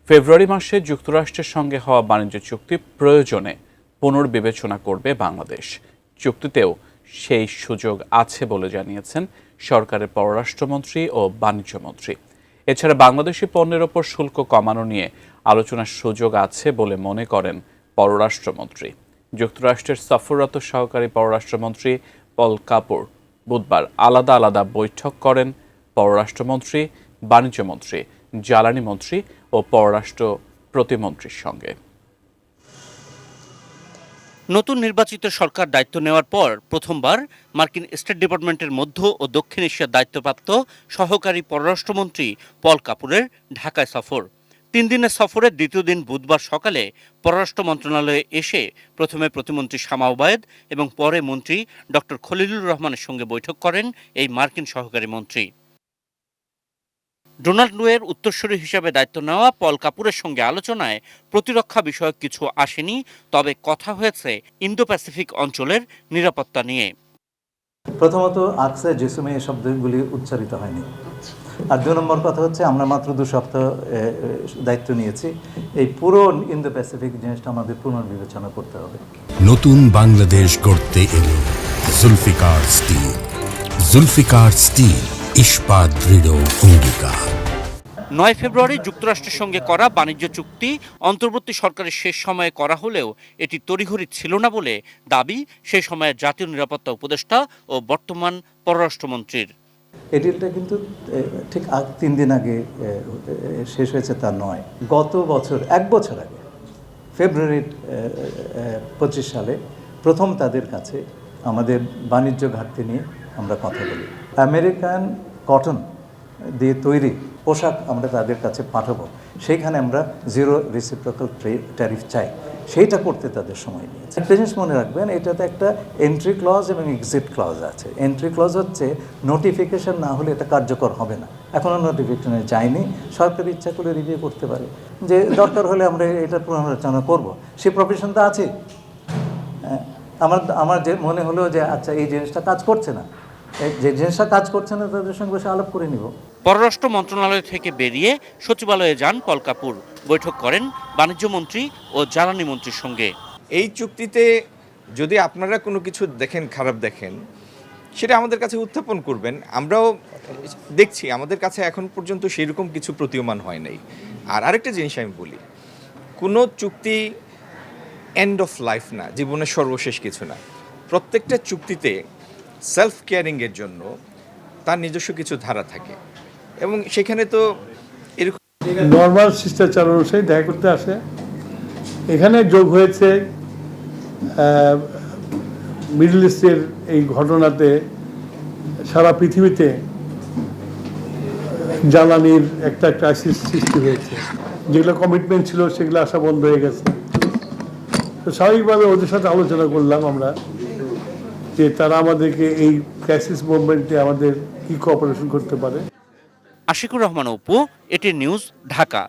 ফেব্রুয়ারি মাসে যুক্তরাষ্ট্রের সঙ্গে হওয়া বাণিজ্য চুক্তি প্রয়োজনে পুনর্বিবেচনা করবে বাংলাদেশ। চুক্তিতেও সেই সুযোগ আছে বলে জানিয়েছেন সরকারের পররাষ্ট্রমন্ত্রী ও বাণিজ্যমন্ত্রী। এছাড়া বাংলাদেশি পণ্যের ওপর শুল্ক কমানো নিয়ে আলোচনার সুযোগ আছে বলে মনে করেন পররাষ্ট্রমন্ত্রী। যুক্তরাষ্ট্রের সফররত সহকারী পররাষ্ট্রমন্ত্রী পল কাপুর বুধবার আলাদা আলাদা বৈঠক করেন পররাষ্ট্রমন্ত্রী, বাণিজ্যমন্ত্রী, জ্বালানি মন্ত্রী ও পররাষ্ট্র প্রতিমন্ত্রীর সঙ্গে। নতুন নির্বাচিত সরকার দায়িত্ব নেওয়ার পর প্রথমবার মার্কিন স্টেট ডিপার্টমেন্টের মধ্য ও দক্ষিণ এশিয়ার দায়িত্বপ্রাপ্ত সহকারী পররাষ্ট্রমন্ত্রী পল কাপুরের ঢাকায় সফর। 3 দিনের সফরের দ্বিতীয় দিন বুধবার সকালে পররাষ্ট্র মন্ত্রণালয়ে এসে প্রথমে প্রতিমন্ত্রী শামা ওবায়েদ এবং পরে মন্ত্রী ডক্টর খলিলুর রহমানের সঙ্গে বৈঠক করেন এই মার্কিন সহকারী মন্ত্রী। ডোনাল্ড লুয়ের উত্তরসূরি হিসেবে দায়িত্ব নেওয়া পল কাপুরের সঙ্গে আলোচনায় প্রতিরক্ষা বিষয়ক কিছু আসেনি, তবে কথা হয়েছে ইন্দো প্যাসিফিক অঞ্চলের নিরাপত্তা নিয়ে। প্রথমত আকসা জেসুমে এই শব্দগুলি উচ্চারিত হয়নি। আর 2 নম্বর কথা হচ্ছে আমরা মাত্র 2 সপ্তাহ দায়িত্ব নিয়েছি। এই পুরো ইন্দো প্যাসিফিক জিনিসটা আমাদের পুনর্বিবেচনা করতে হবে। নতুন বাংলাদেশ গড়তে এলো জুলফিকার স্টিল। জুলফিকার স্টিল, ইস্পাত দৃঢ় অঙ্গীকার। 9 ফেব্রুয়ারি যুক্তরাষ্ট্রের সঙ্গে করা বাণিজ্য চুক্তি অন্তর্বর্তী সরকারের শেষ সময়ে করা হলেও এটি তড়িঘড়ি ছিল না বলে দাবি সেই সময়ের জাতীয় নিরাপত্তা উপদেষ্টা ও বর্তমান পররাষ্ট্রমন্ত্রীর। এই ডিলটা কিন্তু ঠিক 3 দিন আগে শেষ হয়েছে তা নয়। গত বছর 1 বছর আগে ফেব্রুয়ারি 25 সালে প্রথম তাদের কাছে আমাদের বাণিজ্য ঘাটতি নিয়ে আমরা কথা বলি। আমেরিকান কটন দিয়ে তৈরি পোশাক আমরা তাদের কাছে পাঠাবো, সেইখানে আমরা 0 রেসিপ্রোকাল ট্যারিফ চাই। সেইটা করতে তাদের সময় নিয়েছে। একটা জিনিস মনে রাখবেন, এটাতে একটা এন্ট্রি ক্লজ এবং এক্সিট ক্লজ আছে। এন্ট্রি ক্লজ হচ্ছে নোটিফিকেশন না হলে এটা কার্যকর হবে না। এখনও নোটিফিকেশনে যায়নি, সরকার ইচ্ছা করে রিভিউ করতে পারে যে দরকার হলে আমরা এটা পুনরালোচনা করব। সে প্রফেশন তো আছে। আমার যে মনে হলো যে আচ্ছা এই জিনিসটা কাজ করছে না, যে জিনিসটা কাজ করছে না তাদের সঙ্গে বসে আলাপ করে নিব। পররাষ্ট্র মন্ত্রণালয় থেকে বেরিয়ে সচিবালয়ে যান পল কাপুর, বৈঠক করেন বাণিজ্য মন্ত্রী ও জ্বালানি মন্ত্রীর সঙ্গে। এই চুক্তিতে যদি আপনারা কোনো কিছু দেখেন, খারাপ দেখেন, সেটা আমাদের কাছে উত্থাপন করবেন। আমরাও দেখছি, আমাদের কাছে এখন পর্যন্ত সেরকম কিছু প্রতীয়মান হয় নাই। আর আরেকটা জিনিস আমি বলি, কোনো চুক্তি এন্ড অফ লাইফ না, জীবনের সর্বশেষ কিছু না। প্রত্যেকটা চুক্তিতে সেলফ কেয়ারিংয়ের জন্য তার নিজস্ব কিছু ধারা থাকে এবং সেখানে তো এরকম নর্মাল শিষ্টাচার অনুযায়ী দেখা করতে আসে। এখানে যোগ হয়েছে মিডল ইস্টের এই ঘটনাতে সারা পৃথিবীতে জ্বালানির একটা ক্রাইসিস সৃষ্টি হয়েছে। যেগুলো কমিটমেন্ট ছিল সেগুলো আসা বন্ধ হয়ে গেছে। তো স্বাভাবিকভাবে ওদের সাথে আলোচনা করলাম আমরা যে তারা আমাদেরকে এই ক্রাইসিস মুভমেন্টে আমাদের কি কোঅপারেশন করতে পারে। আশিকুর রহমান অপু, এটি নিউজ, ঢাকা।